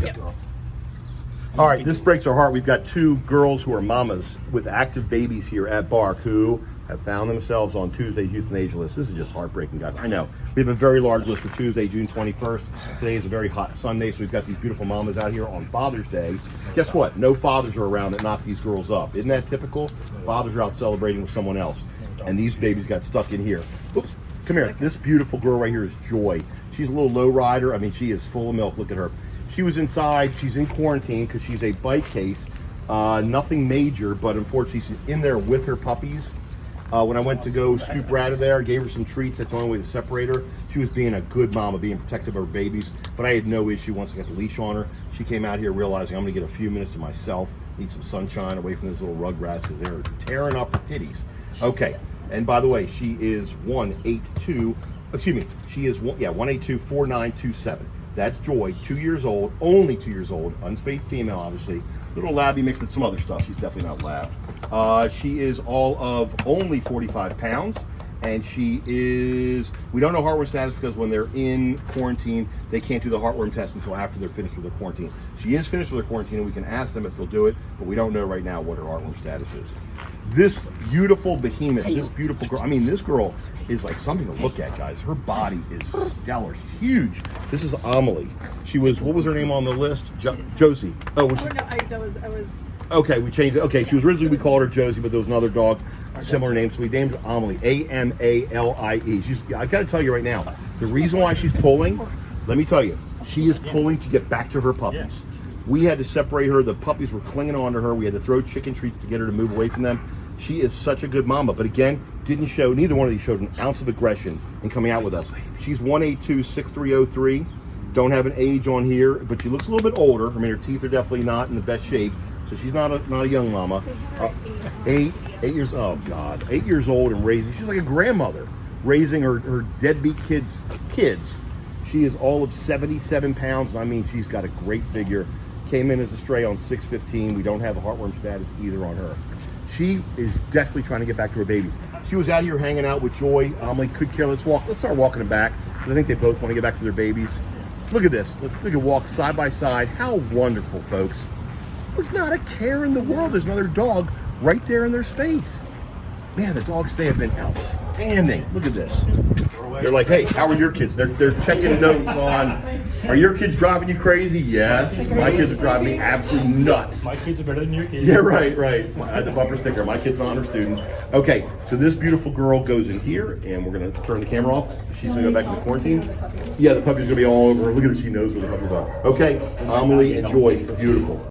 Yep. All right, this breaks our heart. We've got two girls who are mamas with active babies here at Bark who have found themselves on Tuesday's euthanasia list. This is just heartbreaking, guys. I know. We have a very large list for Tuesday, June 21st. Today is a very hot Sunday, so we've got these beautiful mamas out here on Father's Day. Guess what? No fathers are around that knock these girls up. Isn't that typical? Fathers are out celebrating with someone else, and these babies got stuck in here. Oops. Come here. This beautiful girl right here is Joy. She's a little low rider. I mean, she is full of milk. Look at her. She was inside. She's in quarantine because she's a bite case. Nothing major, but unfortunately she's in there with her puppies. When I went to go scoop her out of there, gave her some treats. That's the only way to separate her. She was being a good mama, being protective of her babies, but I had no issue once I got the leash on her. She came out here realizing I'm gonna get a few minutes to myself, need some sunshine away from those little rugrats because they're tearing up her titties. Okay, and by the way, she is 1824927. That's Joy, 2 years old, only 2 years old, unspayed female, obviously. Little labby mixed with some other stuff. She's definitely not lab. She is all of only 45 pounds, and she is, we don't know heartworm status because when they're in quarantine, they can't do the heartworm test until after they're finished with their quarantine. She is finished with her quarantine, and we can ask them if they'll do it, but we don't know right now what her heartworm status is. This beautiful behemoth, this beautiful girl, I mean, this girl is like something to look at, guys. Her body is stellar. She's huge. This is Amalie. She was, what was her name on the list? Josie. Oh, was she? No, I was. Okay, we changed it. Okay, she was originally, we called her Josie, but there was another dog, similar name, so we named her Amalie, A-M-A-L-I-E. She's, I gotta tell you right now, the reason why she's pulling, let me tell you, she is pulling to get back to her puppies. We had to separate her. The puppies were clinging on to her. We had to throw chicken treats to get her to move away from them. She is such a good mama, but again, didn't show, neither one of these showed an ounce of aggression in coming out with us. She's 1826303. Don't have an age on here, but she looks a little bit older. I mean, her teeth are definitely not in the best shape, so she's not a young mama. 8 years, oh God, 8 years old and raising, she's like a grandmother, raising her deadbeat kids. She is all of 77 pounds, and I mean, she's got a great figure. Came in as a stray on 615. We don't have a heartworm status either on her. She is desperately trying to get back to her babies. She was out here hanging out with Joy. Amalie could care. Let's start walking them back, because I think they both want to get back to their babies. Look at this. Look at walk side by side. How wonderful, folks. Look, not a care in the world. There's another dog right there in their space. Man, the dogs today have been outstanding. Look at this. They're like, hey, how are your kids? They're checking notes on, are your kids driving you crazy? Yes. My kids are driving me absolutely nuts. My kids are better than your kids. Yeah, right. I had the bumper sticker. My kid's an honor student. Okay, so this beautiful girl goes in here, and we're going to turn the camera off. She's going to go back into quarantine. Yeah, the puppy's going to be all over her. Look at her. She knows where the puppies are. Okay, Amalie and Joy, beautiful.